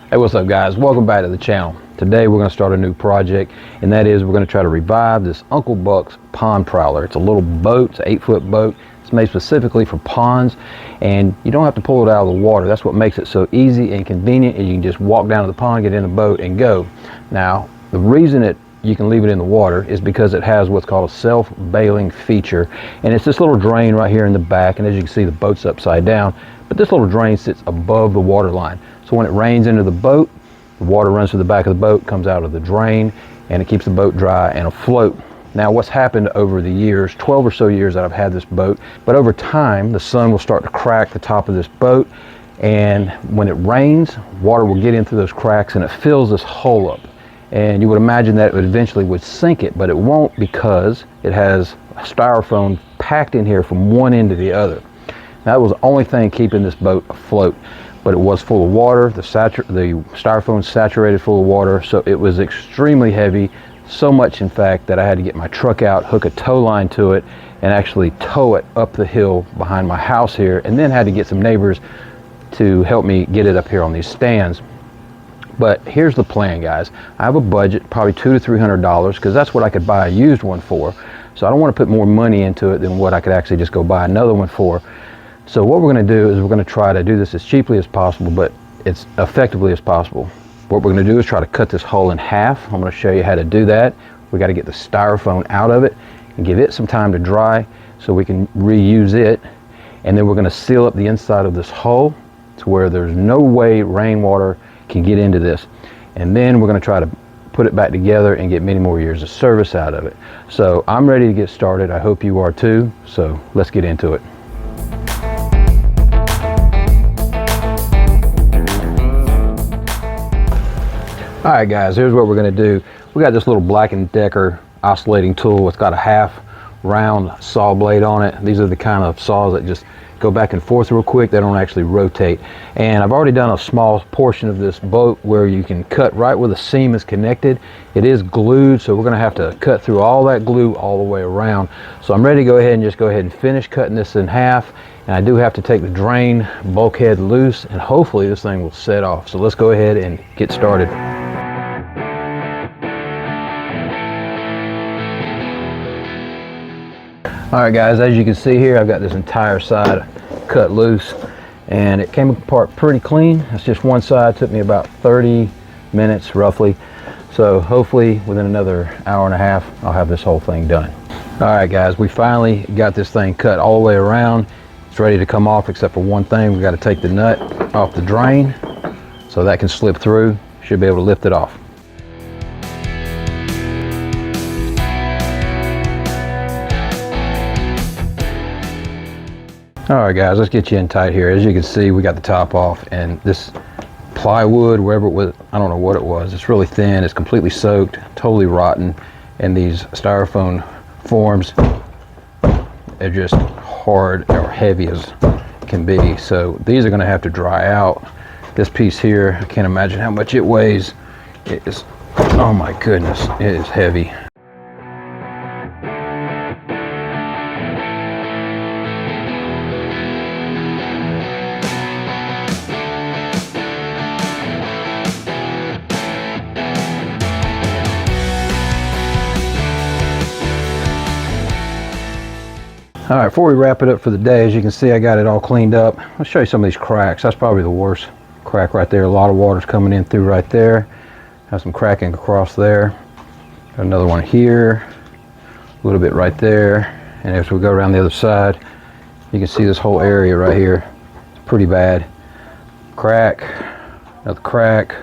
Hey, what's up guys? Welcome back to the channel. Today we're going to start a new project, and that is we're going to try to revive this Uncle Buck's Pond Prowler. It's a little boat, it's an 8-foot boat. It's made specifically for ponds, and you don't have to pull it out of the water. That's what makes it so easy and convenient, and you can just walk down to the pond, get in the boat, and go. Now, the reason you can leave it in the water is because it has what's called a self-bailing feature, and it's this little drain right here in the back, and as you can see the boat's upside down, but this little drain sits above the water line. So when it rains into the boat, the water runs to the back of the boat, comes out of the drain, and it keeps the boat dry and afloat. Now what's happened over the years, 12 or so years that I've had this boat, but over time the sun will start to crack the top of this boat, and when it rains, water will get in through those cracks and it fills this hole up. And you would imagine that it would eventually sink it, but it won't, because it has styrofoam packed in here from one end to the other. That was the only thing keeping this boat afloat. But it was full of water. The styrofoam saturated full of water, so it was extremely heavy, so much in fact that I had to get my truck out, hook a tow line to it, and actually tow it up the hill behind my house here, and then had to get some neighbors to help me get it up here on these stands. But here's the plan, guys. I have a budget, probably $200 to $300, because that's what I could buy a used one for. So I don't want to put more money into it than what I could actually just go buy another one for. So what we're going to do is we're going to try to do this as cheaply as possible, but as effectively as possible. What we're going to do is try to cut this hole in half. I'm going to show you how to do that. We got to get the styrofoam out of it and give it some time to dry so we can reuse it. And then we're going to seal up the inside of this hole to where there's no way rainwater can get into this. And then we're going to try to put it back together and get many more years of service out of it. So I'm ready to get started. I hope you are too. So let's get into it. Alright guys, here's what we're going to do. We got this little Black & Decker oscillating tool. It's got a half round saw blade on it. These are the kind of saws that just go back and forth real quick. They don't actually rotate. And I've already done a small portion of this boat where you can cut right where the seam is connected. It is glued, so we're going to have to cut through all that glue all the way around. So I'm ready to go ahead and finish cutting this in half. And I do have to take the drain bulkhead loose, and hopefully this thing will set off. So let's go ahead and get started. Alright guys, as you can see here, I've got this entire side cut loose, and it came apart pretty clean. That's just one side. It took me about 30 minutes roughly. So hopefully within another hour and a half, I'll have this whole thing done. Alright guys, we finally got this thing cut all the way around. It's ready to come off except for one thing. We've got to take the nut off the drain so that can slip through. Should be able to lift it off. Alright guys, let's get you in tight here. As you can see, we got the top off, and this plywood, wherever it was, I don't know what it was, it's really thin, it's completely soaked, totally rotten, and these styrofoam forms are just hard or heavy as can be. So these are going to have to dry out. This piece here, I can't imagine how much it weighs. It is, oh my goodness, it is heavy. All right, before we wrap it up for the day, as you can see, I got it all cleaned up. I'll show you some of these cracks. That's probably the worst crack right there. A lot of water's coming in through right there. Have some cracking across there. Got another one here. A little bit right there. And as we go around the other side, you can see this whole area right here. It's pretty bad. Crack, another crack,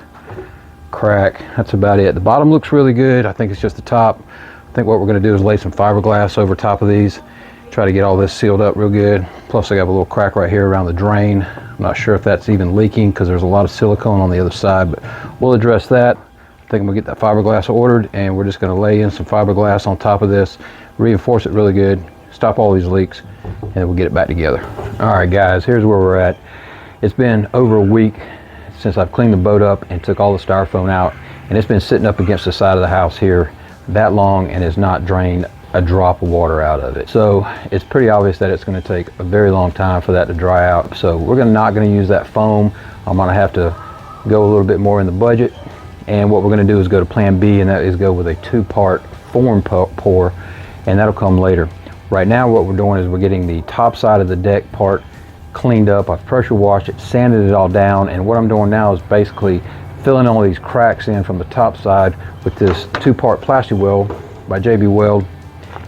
crack. That's about it. The bottom looks really good. I think it's just the top. I think what we're going to do is lay some fiberglass over top of these. Try to get all this sealed up real good. Plus I got a little crack right here around the drain. I'm not sure if that's even leaking because there's a lot of silicone on the other side, but we'll address that. I think I'm gonna get that fiberglass ordered, and we're just gonna lay in some fiberglass on top of this, reinforce it really good, stop all these leaks, and then we'll get it back together. All right guys, here's where we're at. It's been over a week since I've cleaned the boat up and took all the styrofoam out, and it's been sitting up against the side of the house here that long and has not drained a drop of water out of it. So it's pretty obvious that it's going to take a very long time for that to dry out. So we're not going to use that foam. I'm going to have to go a little bit more in the budget. And what we're going to do is go to plan B, and that is go with a 2-part form pour, and that'll come later. Right now what we're doing is we're getting the top side of the deck part cleaned up. I've pressure washed it, sanded it all down, and what I'm doing now is basically filling all these cracks in from the top side with this 2-part plastic weld by JB Weld,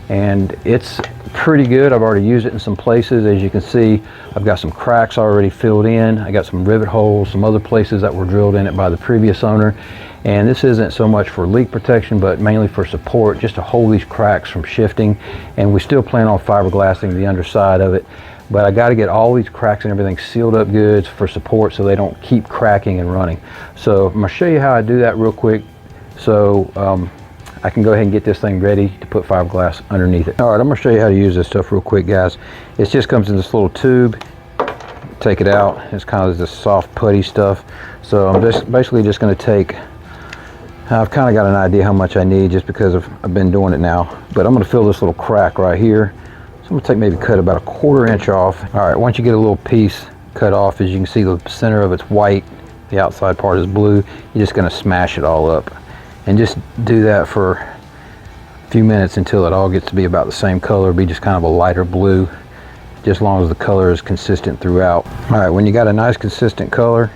and it's pretty good. I've already used it in some places. As you can see, I've got some cracks already filled in. I got some rivet holes, some other places that were drilled in it by the previous owner. And this isn't so much for leak protection, but mainly for support, just to hold these cracks from shifting. And we still plan on fiberglassing the underside of it, but I got to get all these cracks and everything sealed up good for support so they don't keep cracking and running. So I'm going to show you how I do that real quick, so I can go ahead and get this thing ready to put fiberglass underneath it. All right, I'm going to show you how to use this stuff real quick, guys. It just comes in this little tube. Take it out. It's kind of this soft putty stuff. So I'm just basically just going to take, I've kind of got an idea how much I need just because I've been doing it now, but I'm going to fill this little crack right here. So I'm going to take maybe cut about a 1/4 inch off. All right, once you get a little piece cut off, as you can see, the center of it's white, the outside part is blue. You're just going to smash it all up, and just do that for a few minutes until it all gets to be about the same color. Be just kind of a lighter blue, just as long as the color is consistent throughout. All right, when you got a nice consistent color,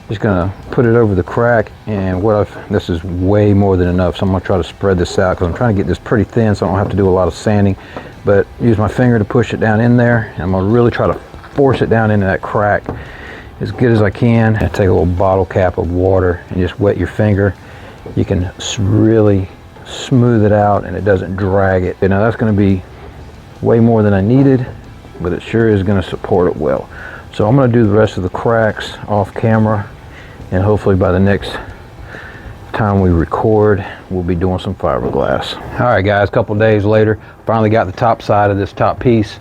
just gonna put it over the crack, and this is way more than enough, so I'm gonna try to spread this out because I'm trying to get this pretty thin so I don't have to do a lot of sanding, but use my finger to push it down in there, and I'm gonna really try to force it down into that crack as good as I can. And take a little bottle cap of water and just wet your finger. You can really smooth it out and it doesn't drag it. Now that's going to be way more than I needed, but it sure is going to support it well. So I'm going to do the rest of the cracks off camera, and hopefully by the next time we record, we'll be doing some fiberglass. All right, guys, a couple days later, finally got the top side of this top piece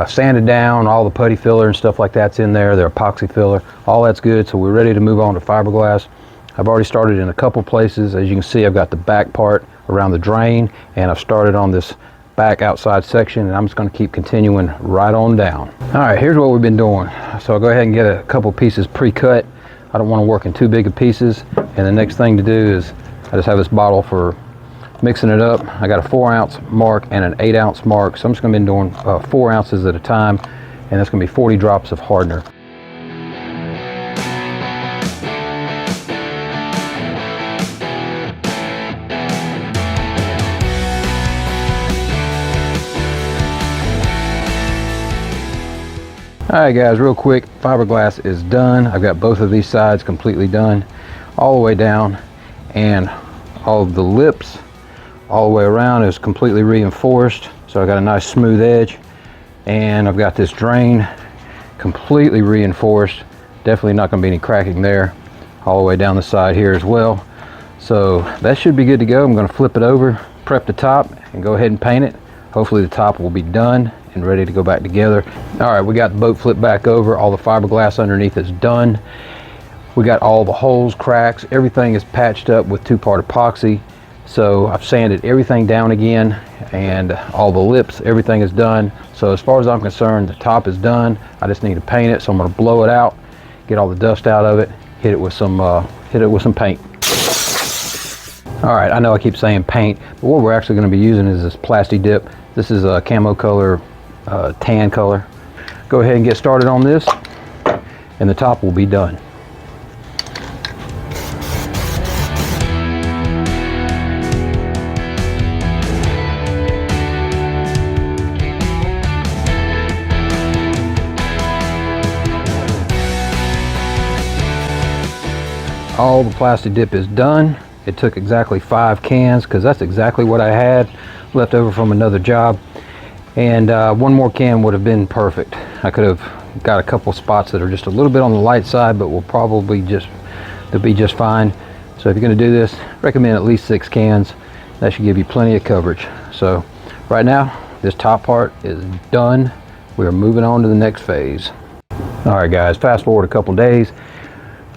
sanded down. All the putty filler and stuff like that's in there, the epoxy filler, all that's good. So we're ready to move on to fiberglass. I've already started in a couple places. As you can see, I've got the back part around the drain, and I've started on this back outside section, and I'm just going to keep continuing right on down. All right, here's what we've been doing. So I'll go ahead and get a couple pieces pre-cut. I don't want to work in too big of pieces, and the next thing to do is I just have this bottle for mixing it up. I got a 4-ounce mark and an 8-ounce mark, so I'm just going to be doing 4 ounces at a time, and that's going to be 40 drops of hardener. Alright guys, real quick, fiberglass is done. I've got both of these sides completely done, all the way down, and all of the lips all the way around is completely reinforced. So I got a nice smooth edge, and I've got this drain completely reinforced. Definitely not going to be any cracking there. All the way down the side here as well. So that should be good to go. I'm going to flip it over, prep the top, and go ahead and paint it. Hopefully the top will be done and ready to go back together. All right, we got the boat flipped back over. All the fiberglass underneath is done. We got all the holes, cracks, everything is patched up with 2-part epoxy. So I've sanded everything down again, and all the lips, everything is done. So as far as I'm concerned, the top is done. I just need to paint it. So I'm going to blow it out, get all the dust out of it, hit it with some paint. All right, I know I keep saying paint, but what we're actually going to be using is this Plasti Dip. This is a camo color, tan color. Go ahead and get started on this, and the top will be done. All the Plasti Dip is done. It took exactly 5 cans because that's exactly what I had left over from another job, and 1 more can would have been perfect. I could have got a couple spots that are just a little bit on the light side, but will probably they'll be just fine. So if you're going to do this, recommend at least 6 cans. That should give you plenty of coverage. So right now this top part is done. We are moving on to the next phase. All right guys, fast forward a couple days.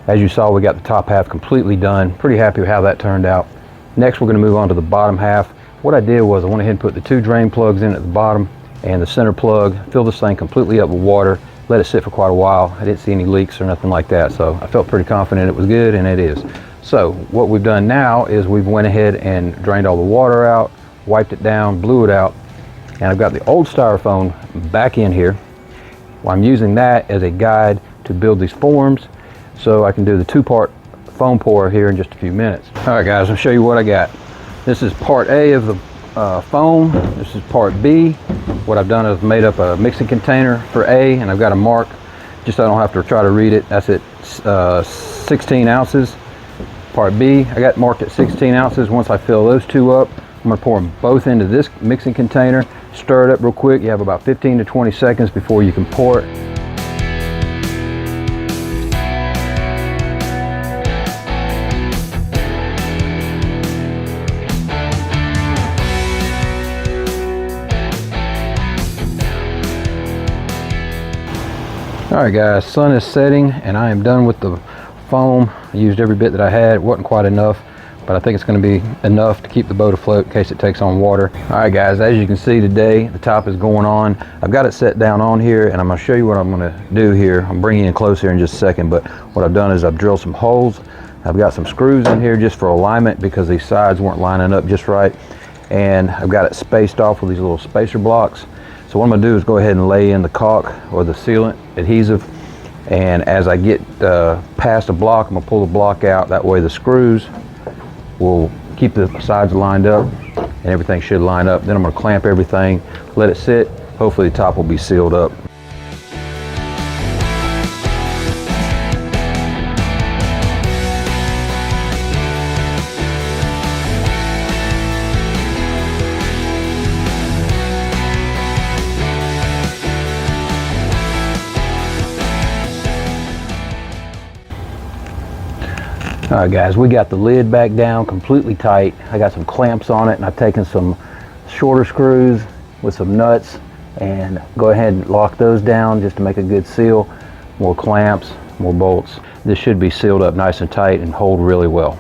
As you saw, we got the top half completely done. Pretty happy with how that turned out. Next, we're going to move on to the bottom half. What I did was I went ahead and put the 2 drain plugs in at the bottom and the center plug, fill this thing completely up with water, let it sit for quite a while. I didn't see any leaks or nothing like that, so I felt pretty confident it was good, and it is. So what we've done now is we've went ahead and drained all the water out, wiped it down, blew it out, and I've got the old styrofoam back in here. Well, I'm using that as a guide to build these forms so I can do the two-part foam pour here in just a few minutes. All right guys, I'll show you what I got. This is part A of the foam. This is part B. What I've done is made up a mixing container for A, and I've got a mark just so I don't have to try to read it. That's at 16 ounces. Part B, I got marked at 16 ounces. Once I fill those two up, I'm going to pour them both into this mixing container, stir it up real quick. You have about 15 to 20 seconds before you can pour it. Alright guys, sun is setting and I am done with the foam. I used every bit that I had. It wasn't quite enough, but I think it's going to be enough to keep the boat afloat in case it takes on water. Alright guys, as you can see today, the top is going on. I've got it set down on here, and I'm going to show you what I'm going to do here. I'm bringing you in close here in just a second, but what I've done is I've drilled some holes. I've got some screws in here just for alignment because these sides weren't lining up just right, and I've got it spaced off with these little spacer blocks. So what I'm going to do is go ahead and lay in the caulk or the sealant adhesive, and as I get past a block, I'm going to pull the block out. That way the screws will keep the sides lined up and everything should line up. Then I'm going to clamp everything, let it sit. Hopefully the top will be sealed up. Alright guys, we got the lid back down completely tight. I got some clamps on it, and I've taken some shorter screws with some nuts and go ahead and lock those down just to make a good seal. More clamps, more bolts. This should be sealed up nice and tight and hold really well.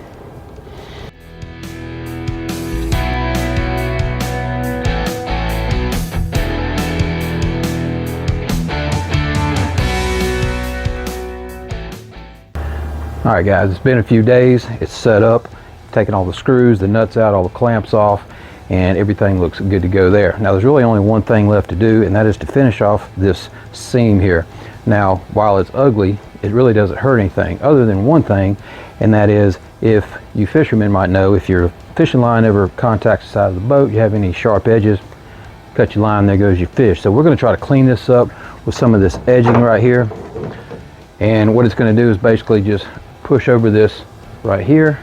Alright guys, it's been a few days. It's set up, taking all the screws, the nuts out, all the clamps off, and everything looks good to go there. Now there's really only one thing left to do, and that is to finish off this seam here. Now while it's ugly, it really doesn't hurt anything other than one thing, and that is, if you fishermen might know, if your fishing line ever contacts the side of the boat, you have any sharp edges, cut your line, there goes your fish. So we're going to try to clean this up with some of this edging right here, and what it's going to do is basically just push over this right here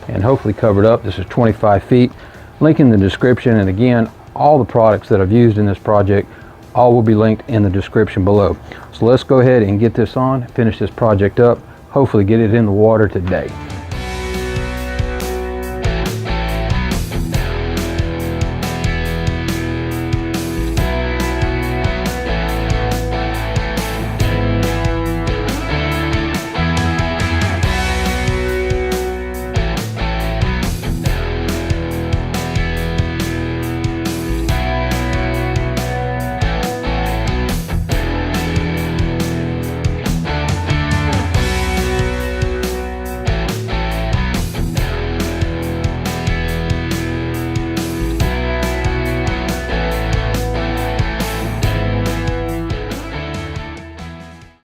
and hopefully cover it up. This is 25 feet. Link in the description, and again, all the products that I've used in this project, all will be linked in the description below. So let's go ahead and get this on, finish this project up, hopefully get it in the water today.